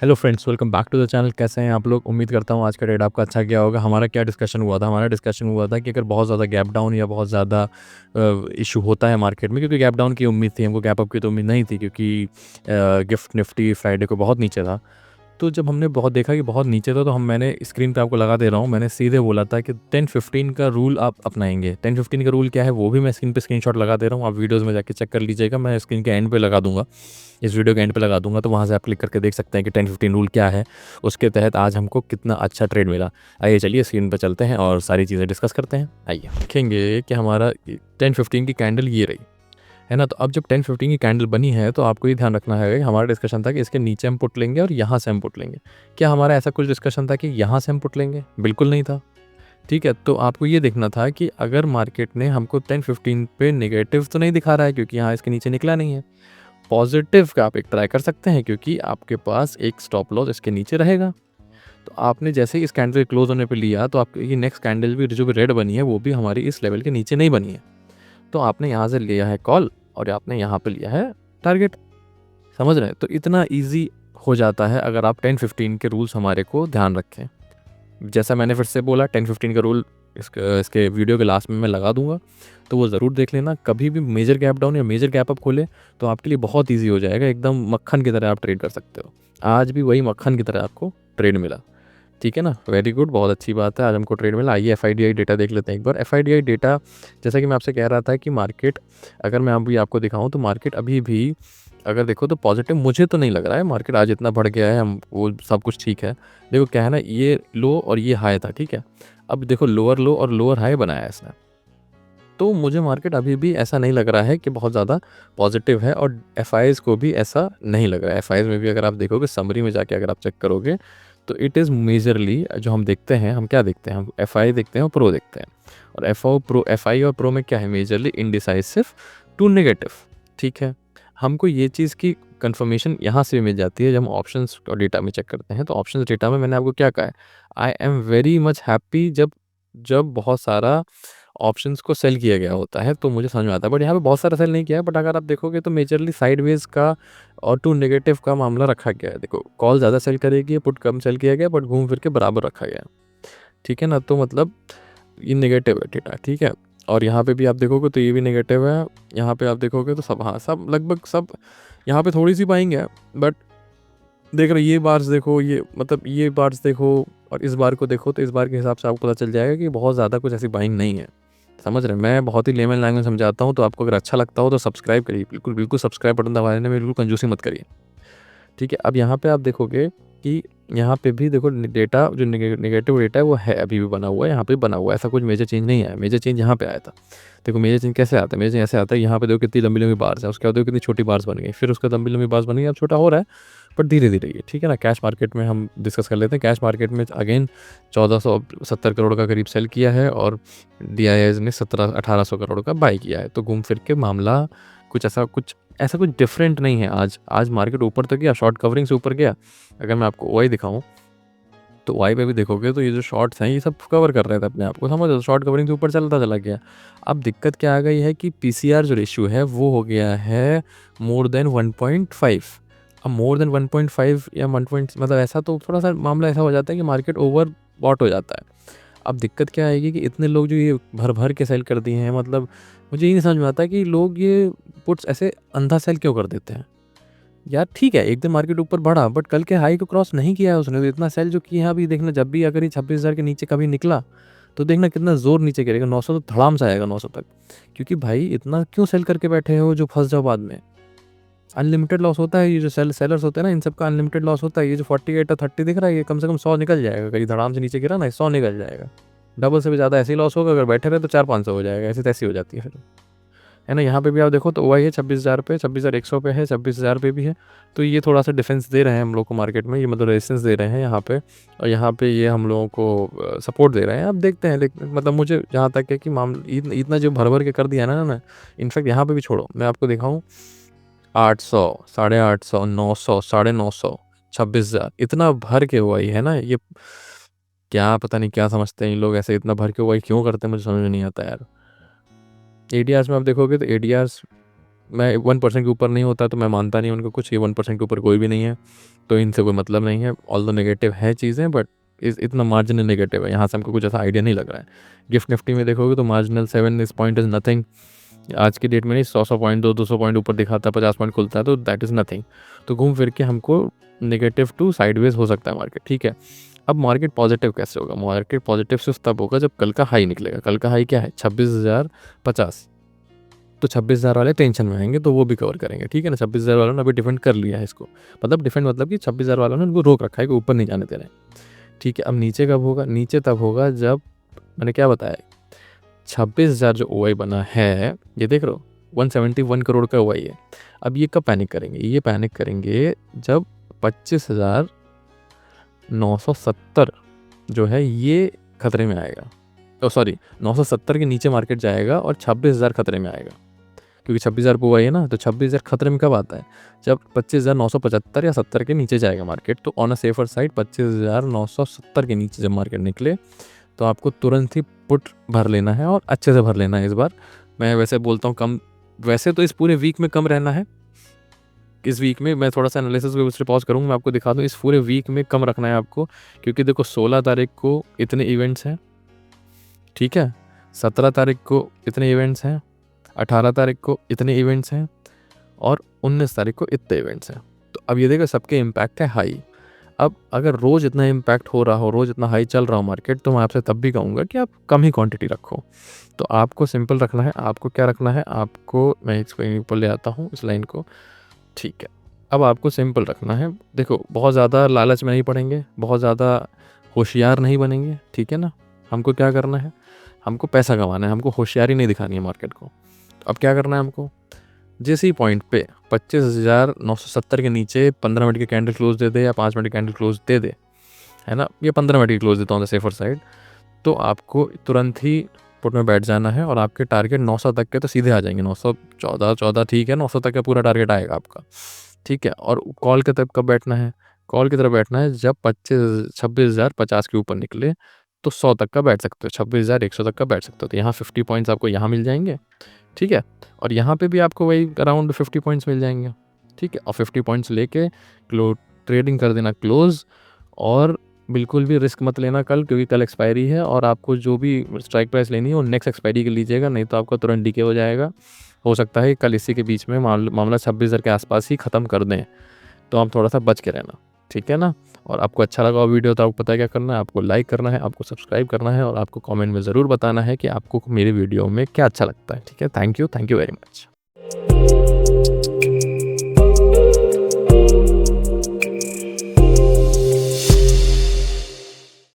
Hello friends, welcome back to the channel. कैसे हैं आप लोग? उम्मीद करता हूँ आज का डेट आपका अच्छा गया होगा। हमारा क्या डिस्कशन हुआ था? हमारा डिस्कशन हुआ था कि अगर बहुत ज़्यादा गैप डाउन या बहुत ज़्यादा इशू होता है मार्केट में, क्योंकि गैप डाउन की उम्मीद थी हमको, गैप अप की तो उम्मीद नहीं थी, क्योंकि गिफ्ट निफ्टी फ्राइडे को बहुत नीचे था। तो जब हमने बहुत देखा कि बहुत नीचे था, तो मैंने स्क्रीन पे आपको लगा दे रहा हूँ, मैंने सीधे बोला था कि 10-15 का रूल आप अपनाएंगे। 10-15 का रूल क्या है वो भी मैं स्क्रीन पे स्क्रीनशॉट लगा दे रहा हूँ, आप वीडियोस में जाके चेक कर लीजिएगा। मैं स्क्रीन के एंड पे लगा दूंगा, इस वीडियो के एंड पे लगा दूंगा, तो वहाँ से आप क्लिक करके देख सकते हैं कि 10-15 रूल क्या है, उसके तहत आज हमको कितना अच्छा ट्रेड मिला। आइए चलिए स्क्रीन पर चलते हैं और सारी चीज़ें डिस्कस करते हैं। आइए देखेंगे कि हमारा 10-15 की कैंडल ये रही है ना। तो अब जब 10-15 की कैंडल बनी है, तो आपको ये ध्यान रखना है कि हमारा डिस्कशन था कि इसके नीचे हम पुट लेंगे और यहाँ से हम पुट लेंगे। क्या हमारा ऐसा कुछ डिस्कशन था कि यहाँ से हम पुट लेंगे? बिल्कुल नहीं था। ठीक है, तो आपको ये देखना था कि अगर मार्केट ने हमको 10-15 पे नेगेटिव तो नहीं दिखा रहा है, क्योंकि यहाँ इसके नीचे निकला नहीं है। पॉजिटिव का आप एक ट्राई कर सकते हैं, क्योंकि आपके पास एक स्टॉप लॉस इसके नीचे रहेगा। तो आपने जैसे ही इस कैंडल क्लोज होने पे लिया, तो आपकी ये नेक्स्ट कैंडल भी जो भी रेड बनी है, वो भी हमारी इस लेवल के नीचे नहीं बनी है। तो आपने यहाँ से लिया है कॉल और आपने यहाँ पे लिया है टारगेट। समझ रहे हैं? तो इतना ईजी हो जाता है अगर आप 10-15 के रूल्स हमारे को ध्यान रखें। जैसा मैंने फिर से बोला, 10-15 का रूल इसके वीडियो के लास्ट में मैं लगा दूंगा, तो वो ज़रूर देख लेना। कभी भी मेजर गैप डाउन या मेजर गैप अप खोले तो आपके लिए बहुत ईजी हो जाएगा, एकदम मक्खन की तरह आप ट्रेड कर सकते हो। आज भी वही मक्खन की तरह आपको ट्रेड मिला। ठीक है ना? वेरी गुड, बहुत अच्छी बात है, आज हमको ट्रेड मिला। आइए एफआईडीआई डेटा देख लेते हैं एक बार। एफआईडीआई डेटा, जैसा कि मैं आपसे कह रहा था कि मार्केट, अगर मैं अभी आपको दिखाऊं तो मार्केट अभी भी अगर देखो तो पॉजिटिव मुझे तो नहीं लग रहा है। मार्केट आज इतना बढ़ गया है, हम वो सब कुछ ठीक है। देखो क्या है ना, ये लो और ये हाई था, ठीक है। अब देखो लोअर लो और लोअर हाई बनाया है इसने। तो मुझे मार्केट अभी भी ऐसा नहीं लग रहा है कि बहुत ज़्यादा पॉजिटिव है, और एफ को भी ऐसा नहीं लग रहा है। एफ में भी अगर आप देखोगे, समरी में जाके अगर आप चेक करोगे, तो इट इज़ मेजरली जो हम देखते हैं, हम क्या देखते हैं, हम एफ देखते हैं और प्रो देखते हैं। और एफ और प्रो में क्या है, मेजरली इनडिसाइसिव टू नेगेटिव। ठीक है, हमको ये चीज़ की कंफर्मेशन यहाँ से भी मिल जाती है जब हम ऑप्शंस और डेटा में चेक करते हैं। तो ऑप्शंस डेटा में मैंने आपको क्या कहा है, I am very much happy जब जब बहुत सारा ऑप्शंस को सेल किया गया होता है, तो मुझे समझ में आता है। बट यहाँ पे बहुत सारा सेल नहीं किया है, बट अगर आप देखोगे तो मेजरली साइडवेज का और टू नेगेटिव का मामला रखा गया है। देखो कॉल ज़्यादा सेल करेगी, पुट कम सेल किया गया, बट घूम फिर के बराबर रखा गया है। ठीक है ना? तो मतलब ये नेगेटिव है डेटा, ठीक है। और यहाँ पे भी आप देखोगे तो ये भी नेगेटिव है। यहाँ पे आप देखोगे तो सब, हाँ सब लगभग सब, यहाँ पे थोड़ी सी बाइंग है, बट देख रहे ये बार्स देखो, ये मतलब ये बार्स देखो और इस बार को देखो, तो इस बार के हिसाब से आपको पता चल जाएगा कि बहुत ज़्यादा कुछ ऐसी बाइंग नहीं है। समझ रहे हैं? मैं बहुत ही लेमन लैंग्वेज समझाता हूँ, तो आपको अगर अच्छा लगता हो तो सब्सक्राइब करिए, बिल्कुल बिल्कुल सब्सक्राइब बटन दबाने में बिल्कुल कंजूसी मत करिए। ठीक है, अब यहाँ पे आप देखोगे कि यहाँ पे भी देखो डेटा जो नेगेटिव डेटा है वो है, अभी भी बना हुआ है, यहाँ पे बना हुआ है। ऐसा कुछ मेजर चेंज नहीं आया। मेजर चेंज यहाँ पे आया था। देखो मेजर चेंज कैसे आता है, मेजर चेंज ऐसे आता है, यहाँ पे देखो कितनी लंबी लंबी बार्स है, उसके बाद देखो कितनी छोटी बार्स बन गई, फिर उसका लंबी लंबी बार्स बन गई, अब छोटा हो रहा है, बट धीरे धीरे ये। ठीक है ना? कैश मार्केट में हम डिस्कस कर लेते हैं। कैश मार्केट में अगेन 1470 करोड़ का करीब सेल किया है, और DIIs ने 1700-1800 करोड़ का बाई किया है। तो घूम फिर के मामला कुछ डिफरेंट नहीं है। आज मार्केट ऊपर तक गया, शॉर्ट कवरिंग से ऊपर गया। अगर मैं आपको OI दिखाऊं, तो OI पे भी देखोगे तो ये जो शॉर्ट्स हैं ये सब कवर कर रहे थे अपने आप को, समझ लो, शॉर्ट कवरिंग से ऊपर चलता चला गया। अब दिक्कत क्या आ गई है कि PCR जो रेशियो है वो हो गया है मोर देन 1.5। अब मोर देन 1.5 या 1 पॉइंट, मतलब ऐसा तो थोड़ा सा मामला ऐसा हो जाता है कि मार्केट ओवर बॉट हो जाता है। अब दिक्कत क्या आएगी कि इतने लोग जो ये भर भर के सेल कर दिए हैं, मतलब मुझे ये नहीं समझ में आता कि लोग ये पुट्स ऐसे अंधा सेल क्यों कर देते हैं। यार ठीक है, एक दिन मार्केट ऊपर बढ़ा, बट कल के हाई को क्रॉस नहीं किया है उसने, तो इतना सेल जो किया है अभी देखना, जब भी अगर ये 26,000 के नीचे कभी निकला तो देखना कितना जोर नीचे गिरेगा। 900 तो धड़ाम से आएगा 900 तक। क्योंकि भाई इतना क्यों सेल करके बैठे हो जो फंस जाओ बाद में। अनलिमिटेड लॉस होता है, ये जो सेलर्स होते हैं ना, इन सबका अनलिमिटेड लॉस होता है। ये जो 48 और 30 दिख रहा है, ये कम से कम 100 निकल जाएगा। कहीं धड़ाम से नीचे गिरा ना, 100 निकल जाएगा। डबल से भी ज़्यादा ऐसे ही लॉस होगा। अगर बैठे रहे तो 400-500 हो जाएगा। ऐसी तैसी हो जाती है फिर, है ना? यहाँ पे भी आप देखो तो OI है 26,000 पे, 26,100 पे है, 26,000 पे भी है। तो ये थोड़ा सा डिफेंस दे रहे हैं हम लोग को मार्केट में, ये मतलब रेजिस्टेंस दे रहे हैं यहाँ पे, और यहाँ पे ये हम लोगों को सपोर्ट दे रहे हैं। अब देखते हैं, लेकिन मतलब मुझे जहाँ तक है कि मामला इतना जो भर भर के कर दिया ना, इनफैक्ट यहाँ पे भी छोड़ो, मैं आपको दिखाऊँ 800, 850, 900, 950, 26,000, इतना भर के OI है ना ये। क्या पता नहीं क्या समझते हैं इन लोग, ऐसे इतना भर के OI क्यों करते हैं, मुझे समझ में नहीं आता यार। ADRs में आप देखोगे तो ADRs मैं 1% के ऊपर नहीं होता तो मैं मानता नहीं उनको कुछ, ये 1% के ऊपर कोई भी नहीं है, तो इनसे कोई मतलब नहीं है। ऑल्दो नेगेटिव है चीज़ें, बट इतना मार्जिनल नेगेटिव है, यहाँ से हमको कुछ ऐसा आइडिया नहीं लग रहा है। गिफ्ट निफ्टी में देखोगे तो मार्जिनल 7 इस पॉइंट इज़ नथिंग। आज की डेट में नहीं, 100 पॉइंट 200 पॉइंट ऊपर दिखाता है, 50 पॉइंट खुलता है, तो दैट इज़ नथिंग। तो घूम फिर के हमको नेगेटिव टू साइडवेज हो सकता है मार्केट, ठीक है। अब मार्केट पॉजिटिव कैसे होगा? मार्केट पॉजिटिव सिर्फ तब होगा जब कल का हाई निकलेगा। कल का हाई क्या है? 26,050। तो 26,000 वाले टेंशन में आएंगे, तो वो भी कवर करेंगे, ठीक है ना। 26,000 वालों ने अभी डिफेंड कर लिया है इसको, मतलब डिफेंड मतलब कि 26,000 वालों ने उनको रोक रखा है कि ऊपर नहीं जाने दे रहे हैं, ठीक है। अब नीचे कब होगा? नीचे तब होगा जब, मैंने क्या बताया, 26,000 जो ओ बना है, ये देख रहे हो 171 करोड़ का ओ है। अब ये कब पैनिक करेंगे? ये पैनिक करेंगे जब 25,970 जो है ये खतरे में आएगा। तो सॉरी, 970 के नीचे मार्केट जाएगा और 26,000 खतरे में आएगा, क्योंकि 26,000 पे हुआ है ना। तो 26,000 खतरे में कब आता है? जब 25,975 या 70 के नीचे जाएगा मार्केट। तो ऑन अ सेफर साइड 25,970 के नीचे जब मार्केट निकले तो आपको तुरंत ही पुट भर लेना है, और अच्छे से भर लेना है इस बार। मैं वैसे बोलता हूँ कम, वैसे तो इस पूरे वीक में कम रहना है। इस वीक में मैं थोड़ा सा एनालिसिस के उससे पॉज करूँगा, मैं आपको दिखा दूँ, इस पूरे वीक में कम रखना है आपको, क्योंकि देखो 16 तारीख को इतने इवेंट्स हैं, ठीक है, 17 तारीख को इतने इवेंट्स हैं, 18 तारीख को इतने इवेंट्स हैं, और 19 तारीख को इतने इवेंट्स हैं। तो अब ये देखो सबके इम्पैक्ट है हाई। अब अगर रोज़ इतना इम्पैक्ट हो रहा हो, रोज़ इतना हाई चल रहा हो मार्केट, तो मैं आपसे तब भी कहूँगा कि आप कम ही क्वांटिटी रखो। तो आपको सिंपल रखना है। आपको क्या रखना है? आपको, मैं इसको यहीं पर ले आता हूँ इस लाइन को, ठीक है। अब आपको सिंपल रखना है। देखो बहुत ज़्यादा लालच में नहीं पड़ेंगे, बहुत ज़्यादा होशियार नहीं बनेंगे, ठीक है ना। हमको क्या करना है? हमको पैसा कमाना है, हमको होशियारी नहीं दिखानी है मार्केट को। अब क्या करना है हमको? जिस ही पॉइंट पे 25,970 के नीचे 15 मिनट के कैंडल क्लोज दे दे या 5 मिनट के कैंडल क्लोज दे दे, है ना, ये 15 मिनट की क्लोज देता हूँ द सेफर साइड, तो आपको तुरंत ही पुट में बैठ जाना है, और आपके टारगेट 900 तक के तो सीधे आ जाएंगे। 914 ठीक है, 900 तक का पूरा टारगेट आएगा आपका, ठीक है। और कॉल के तरफ कब बैठना है? कॉल की तरफ बैठना है जब 26,050 के ऊपर निकले, तो 100 तक का बैठ सकते हो, 26,100 तक का बैठ सकते हो। तो यहाँ 50 पॉइंट्स आपको यहाँ मिल जाएंगे, ठीक है। और यहाँ पे भी आपको वही अराउंड 50 पॉइंट्स मिल जाएंगे, ठीक है। और 50 पॉइंट्स लेके ट्रेडिंग कर देना क्लोज, और बिल्कुल भी रिस्क मत लेना कल, क्योंकि कल एक्सपायरी है, और आपको जो भी स्ट्राइक प्राइस लेनी है वो नेक्स्ट एक्सपायरी के लीजिएगा, नहीं तो आपका तुरंत डीके हो जाएगा। हो सकता है कल इसी के बीच में मामला 26,000 के आसपास ही ख़त्म कर दें, तो आप थोड़ा सा बच के रहना, ठीक है ना। और आपको अच्छा लगा वीडियो तो आपको पता है क्या करना है, आपको लाइक करना है, आपको सब्सक्राइब करना है, और आपको कमेंट में ज़रूर बताना है कि आपको मेरे वीडियो में क्या अच्छा लगता है, ठीक है। Thank you very much.